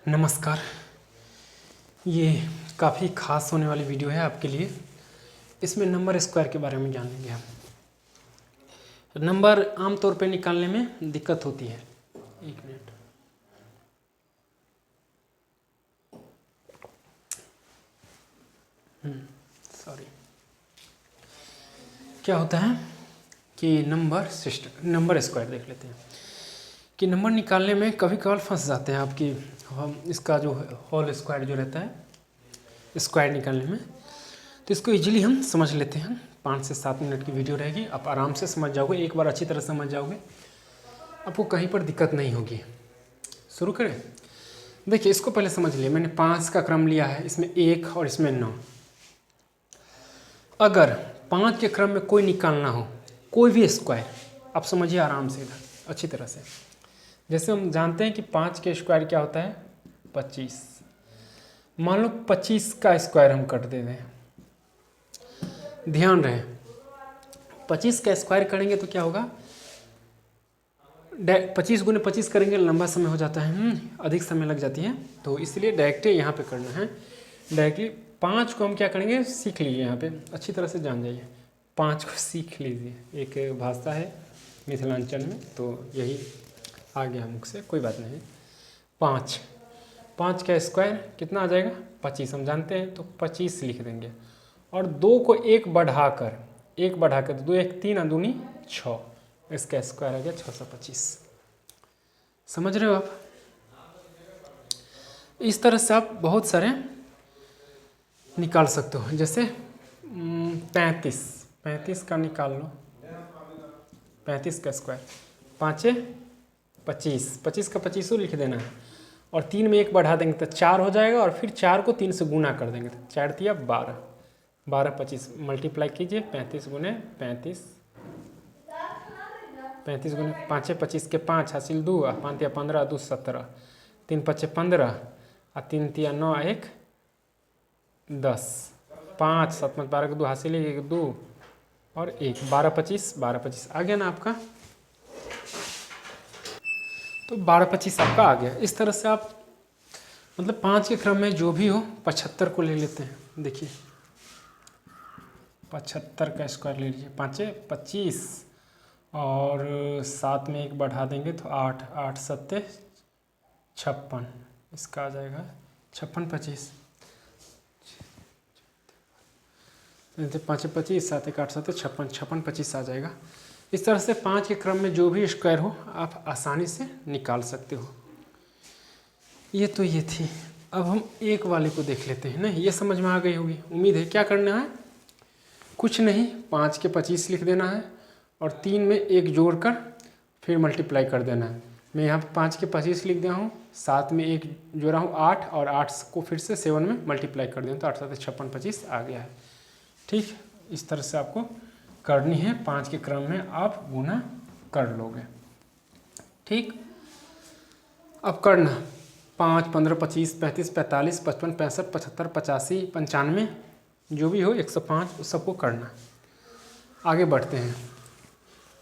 नमस्कार। ये काफ़ी ख़ास होने वाली वीडियो है आपके लिए। इसमें नंबर स्क्वायर के बारे में जानेंगे हम। नंबर आमतौर पे निकालने में दिक्कत होती है। एक मिनट। सॉरी। क्या होता है कि नंबर स्क्वायर देख लेते हैं कि नंबर निकालने में कभी कभार फंस जाते हैं आपकी। हम इसका जो होल स्क्वायर जो रहता है स्क्वायर निकालने में, तो इसको इजीली हम समझ लेते हैं। 5 से 7 मिनट की वीडियो रहेगी, आप आराम से समझ जाओगे। एक बार अच्छी तरह समझ जाओगे, आपको कहीं पर दिक्कत नहीं होगी। शुरू करें। देखिए, इसको पहले समझ लिए। मैंने 5 का क्रम लिया है, इसमें 1 और इसमें 9। अगर 5 के क्रम में कोई निकालना हो, कोई भी स्क्वायर, आप समझिए आराम से इधर अच्छी तरह से। जैसे हम जानते हैं कि 5 के स्क्वायर क्या होता है 25। मान लो 25 का स्क्वायर हम कर दे रहे हैं। ध्यान रहे, 25 का स्क्वायर करेंगे तो क्या होगा, 25 गुने 25 करेंगे, लंबा समय हो जाता है, अधिक समय लग जाती है। तो इसलिए डायरेक्ट यहाँ पे करना है। डायरेक्टली 5 को हम क्या करेंगे, सीख लीजिए। यहाँ पे अच्छी तरह से जान जाइए, 5 को सीख लीजिए। एक भाषा है मिथिलांचल में, तो यही आ गया मुख से, कोई बात नहीं। 5 का स्क्वायर कितना आ जाएगा 25, हम जानते हैं, तो 25 लिख देंगे। और 2 को 1 बढ़ाकर 2 1 3 और 2 नहीं 6, इसका स्क्वायर आ गया 625। समझ रहे हो आप? इस तरह से आप बहुत सारे निकाल सकते हो। जैसे 35 का निकाल लो। 35 का स्क्वायर 5 25 का 25 लिख देना है। और 3 में 1 बढ़ा देंगे तो 4 हो जाएगा। और फिर 4 को 3 से गुना कर देंगे तो 4 तिया 12, 25 मल्टीप्लाई कीजिए। 35 गुने 35 गुने 5 25 के 5 हासिल 2, 5 तिया 15 2 17, 3 5 15 और 3 तिया 9 1 10, 5 7 12 के 2 हासिल 1 2 और 1 12 25 आ गया ना आपका। तो 12 25 आपका आ गया। इस तरह से आप मतलब 5 के क्रम में जो भी हो 75 को ले लेते हैं। देखिए 75 का स्क्वायर ले लीजिए। 5 25 और 7 में 1 बढ़ा देंगे तो 8 8 7 56, इसका आ जाएगा 56 25। 5 25 7 1 8 7 56 25 आ जाएगा। इस तरह से 5 के क्रम में जो भी स्क्वायर हो आप आसानी से निकाल सकते हो। ये तो ये थी। अब हम एक वाले को देख लेते हैं ना। ये समझ में आ गई होगी, उम्मीद है। क्या करना है, कुछ नहीं, 5 के 25 लिख देना है और 3 में 1 जोड़कर फिर मल्टीप्लाई कर देना है। मैं यहाँ पे 5 के 25 लिख दिया हूँ, 7 में 1 जोड़ा हूँ 8 और 8 को फिर से 7 में मल्टीप्लाई कर दिया तो 8 7 56 25 आ गया है। ठीक, इस तरह से आपको करनी है। 5 के क्रम में आप गुना कर लोगे। ठीक, अब करना 5 15 25 35 45 55 65 75 85 95 जो भी हो 105 उस सबको करना। आगे बढ़ते हैं।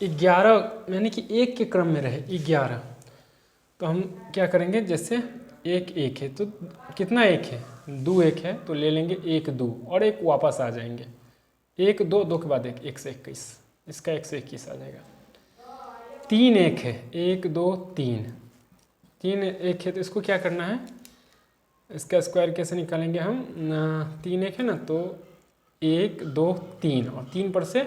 11 यानी कि 1 के क्रम में रहे 11, तो हम क्या करेंगे, जैसे 1 है तो कितना 1 है 2 1 है तो ले लेंगे 1 2 और 1 वापस आ जाएंगे। 1 2 2 के बाद 1 1 से 21, इसका 1 से 21 आ जाएगा। 3 1 है 1 2 3 1 है तो इसको क्या करना है, इसका स्क्वायर कैसे निकालेंगे हम। 3 1 है ना, तो 1 2 3 और 3 पर से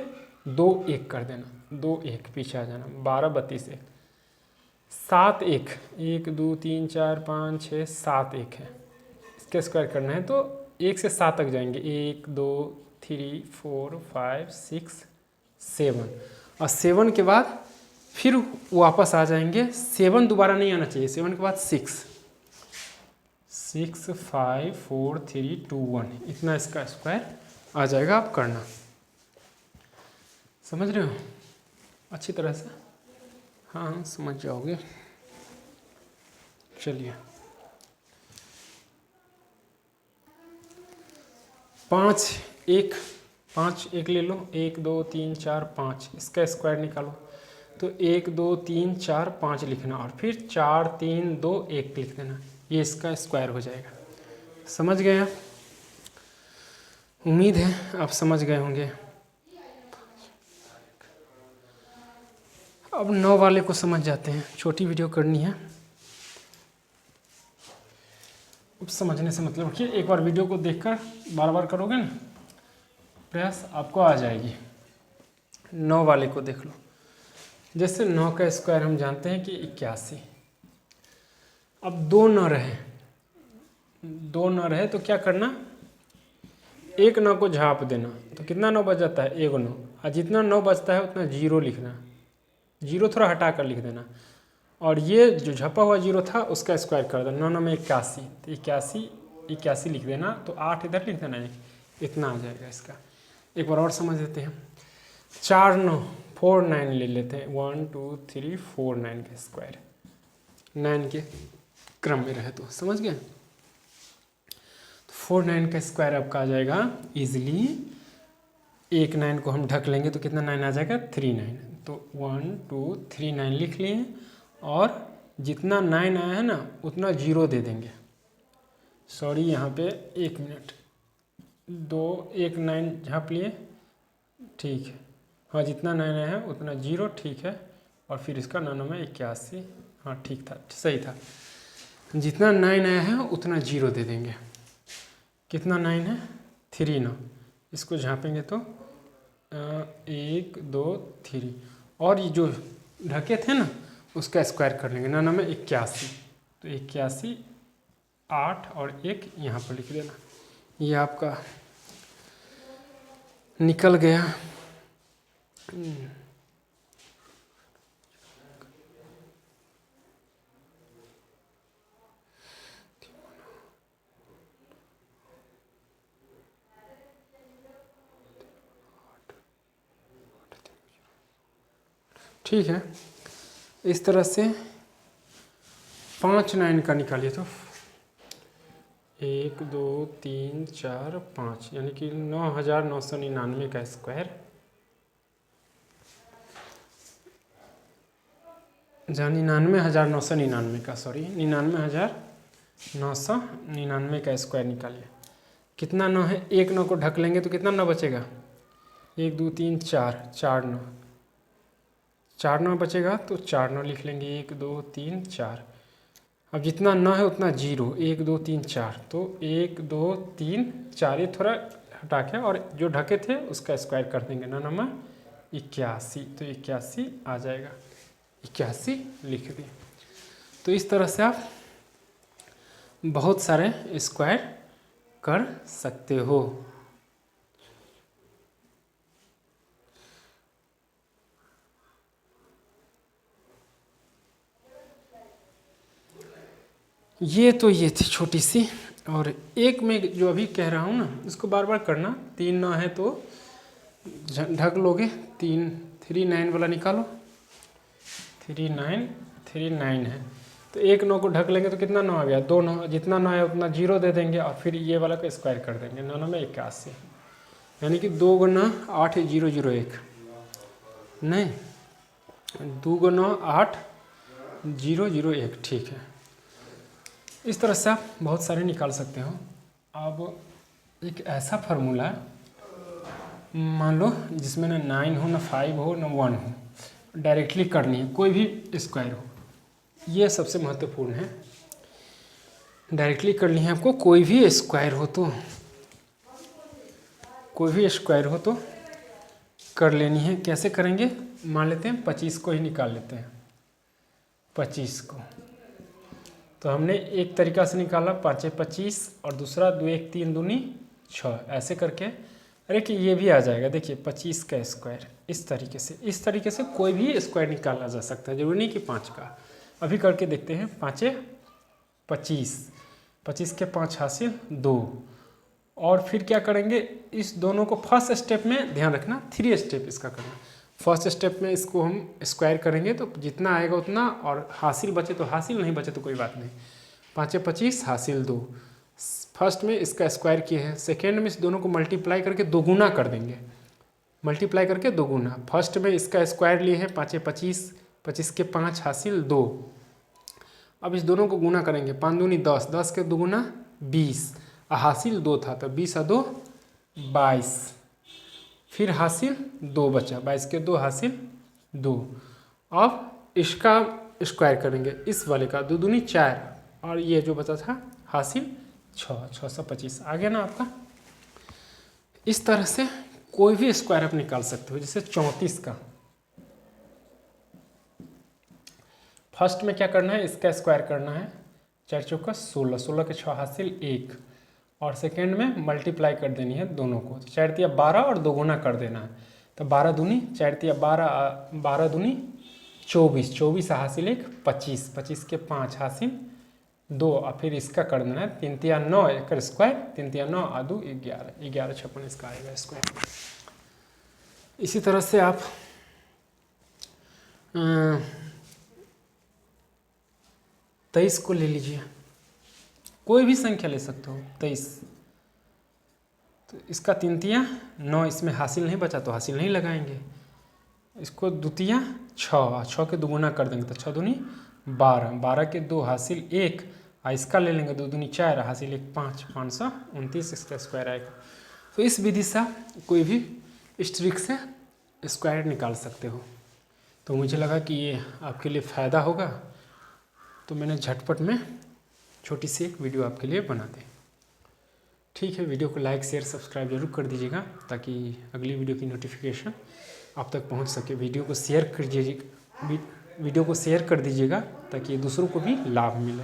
2 1 कर देना, 2 1 पीछे आ जाना, 12 32 1 7 1 1 2 3 4 5 6 7 1 है। इसका स्क्वायर करना है तो 1 से 7 तक जाएंगे, 1 2 3 4 5 6 7 और 7 के बाद फिर वापस आ जाएंगे। 7 दोबारा नहीं आना चाहिए, 7 के बाद 6 5 4 3 2 1, इतना इसका स्क्वायर आ जाएगा। आप करना, समझ रहे हो अच्छी तरह से? हाँ समझ जाओगे। चलिए 5 1 ले लो, 1 2 3 4 5, इसका स्क्वायर निकालो। तो 1 2 3 4 5 लिखना और फिर 4 3 2 1 लिख देना। ये इसका स्क्वायर हो जाएगा। समझ गए आप? उम्मीद है आप समझ गए होंगे। अब 9 वाले को समझ जाते हैं, छोटी वीडियो करनी है। अब समझने से मतलब कि एक बार वीडियो को देखकर बार बार करोगे ना प्रयास, आपको आ जाएगी। 9 वाले को देख लो। जैसे 9 का स्क्वायर हम जानते हैं कि 81। अब 2 9 रहे तो क्या करना, एक 9 को झाँप देना, तो कितना 9 बच जाता है, 1 9। और जितना 9 बचता है उतना 0 लिखना, 0 थोड़ा हटा कर लिख देना। और ये जो झपा हुआ 0 था उसका स्क्वायर कर देना, 9 9 में 81, तो 81 लिख देना, तो 8 इधर लिख देना, इतना आ जाएगा इसका। एक बार और समझ लेते हैं। 4 9 4 9 ले लेते हैं, 1 2 3 4 9 का स्क्वायर, 9 के क्रम में रहे तो समझ गए। 4 9 का स्क्वायर आपका आ जाएगा इजीली, एक 9 को हम ढक लेंगे तो कितना 9 आ जाएगा, 3 9। तो 1 2 3 9 लिख लिए, और जितना 9 आया है ना उतना 0 दे देंगे। सॉरी यहाँ पे 1 मिनट, 1 9 झाँप लिए, ठीक है। हाँ, जितना 9 आया है उतना 0, ठीक है। और फिर इसका 9 9 में 81, हाँ ठीक था, सही था। जितना 9 आया है उतना 0 दे देंगे। कितना 9 है, 3 9। इसको झाँपेंगे तो 1 2 3, और ये जो ढके थे ना उसका स्क्वायर कर लेंगे, 9 9 में 81, तो 81 8 और 1 यहाँ पर लिख देना। ये आपका निकल गया। ठीक है, इस तरह से 5 9 का निकालिए तो 1 2 3 4 5, यानी कि 9999 का स्क्वायर, जहाँ 99,999 का, सॉरी 99,999 का स्क्वायर निकालिए। कितना 9 है, एक 9 को ढक लेंगे तो कितना 9 बचेगा, 1 2 3 4, 4 9 बचेगा, तो 4 9 लिख लेंगे, 1 2 3 4। अब जितना 9 है उतना 0, 1 2 3 4, तो 1 2 3 4, ये थोड़ा हटा के और जो ढके थे उसका स्क्वायर कर देंगे, 9 9 81, तो 81 आ जाएगा, 81 लिख दिए। तो इस तरह से आप बहुत सारे स्क्वायर कर सकते हो। ये थी छोटी सी, और एक में जो अभी कह रहा हूँ ना इसको बार बार करना। 3 9 है तो ढक लोगे, 3 9 वाला निकालो, 3 9 है, तो एक 9 को ढक लेंगे तो कितना 9 आ गया, 2 9, जितना 9 है उतना 0 दे देंगे, और फिर ये वाला का स्क्वायर कर देंगे, 9 9 में 81, यानी कि 2 गुना 8 0 0 1, नहीं 2 गुना 8 0 0 1, ठीक है। इस तरह से आप बहुत सारे निकाल सकते हो। अब एक ऐसा फार्मूला मान लो जिसमें ना 9 हो, ना 5 हो, ना 1 हो, डायरेक्टली करनी है, कोई भी स्क्वायर हो, ये सबसे महत्वपूर्ण है। डायरेक्टली करनी है आपको, कोई भी स्क्वायर हो तो कर लेनी है। कैसे करेंगे, मान लेते हैं 25 को ही निकाल लेते हैं, 25 को तो हमने एक तरीका से निकाला, 5 25, और दूसरा 2 1 3 दूनी 6, ऐसे करके। अरे कि ये भी आ जाएगा, देखिए 25 का स्क्वायर, इस तरीके से कोई भी स्क्वायर निकाला जा सकता है, जरूरी नहीं कि 5 का। अभी करके देखते हैं, 5 25, 25 के 5 हासिल 2, और फिर क्या करेंगे, इस दोनों को फर्स्ट स्टेप में ध्यान रखना, 3 स्टेप इसका करना। फर्स्ट स्टेप में इसको हम स्क्वायर करेंगे तो जितना आएगा उतना, और हासिल बचे तो हासिल, नहीं बचे तो कोई बात नहीं। 5 25 हासिल 2, फर्स्ट में इसका स्क्वायर किए हैं, सेकेंड में इस दोनों को मल्टीप्लाई करके दोगुना कर देंगे, मल्टीप्लाई करके दोगुना। फर्स्ट में इसका स्क्वायर लिए हैं 5 25, 25 के 5 हासिल 2, अब इस दोनों को गुना करेंगे, 5 दूनी 10, 10 के दुगुना 20, हासिल 2 था तो 20 और 2 22, फिर हासिल 2 बचा, 22 के 2 हासिल 2। अब इसका स्क्वायर करेंगे, इस वाले का 2 दूनी 4 और ये जो बचा था हासिल 6, 625 आ गया ना आपका। इस तरह से कोई भी स्क्वायर आप निकाल सकते हो। जैसे 34 का फर्स्ट में क्या करना है, इसका स्क्वायर करना है, 4 चौका 16, 16 के 6 हासिल 1 और सेकेंड में मल्टीप्लाई कर देनी है दोनों को, तो 4 तिया 12 और 2 गुना कर देना है, तो 12 दूनी 4 तिया 12, 12 दूनी 24, 24 हासिल 1 25, 25 के 5 हासिल 2 और फिर इसका कर देना है 3 तिया 9 एक स्क्वायर, 3 तिया 9 और 2 11, 11 56 इसका आएगा स्क्वायर। इसी तरह से आप 23 को ले लीजिए, कोई भी संख्या ले सकते हो 23, तो इसका 3 तिया 9, इसमें हासिल नहीं बचा तो हासिल नहीं लगाएंगे, इसको 2 तिया 6, 6 के 2 गुना कर देंगे तो 6 दूनी 12, 12 के 2 हासिल 1 और इसका ले लेंगे 2 दूनी 4 हासिल 1 5, 529 इसका स्क्वायर आएगा। तो इस विधि से कोई भी इस ट्रिक से स्क्वायर निकाल सकते हो। तो मुझे लगा कि ये आपके लिए फ़ायदा होगा, तो मैंने झटपट में छोटी सी एक वीडियो आपके लिए बना दी। ठीक है, वीडियो को लाइक शेयर सब्सक्राइब जरूर कर दीजिएगा ताकि अगली वीडियो की नोटिफिकेशन आप तक पहुंच सके। वीडियो को शेयर कर दीजिएगा ताकि दूसरों को भी लाभ मिले।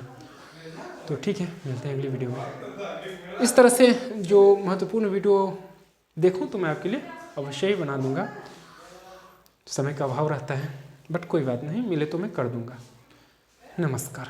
तो ठीक है, मिलते हैं अगली वीडियो में। इस तरह से जो महत्वपूर्ण वीडियो देखूं तो मैं आपके लिए अवश्य ही बना दूंगा। समय का अभाव रहता है बट कोई बात नहीं, मिले तो मैं कर दूंगा। नमस्कार।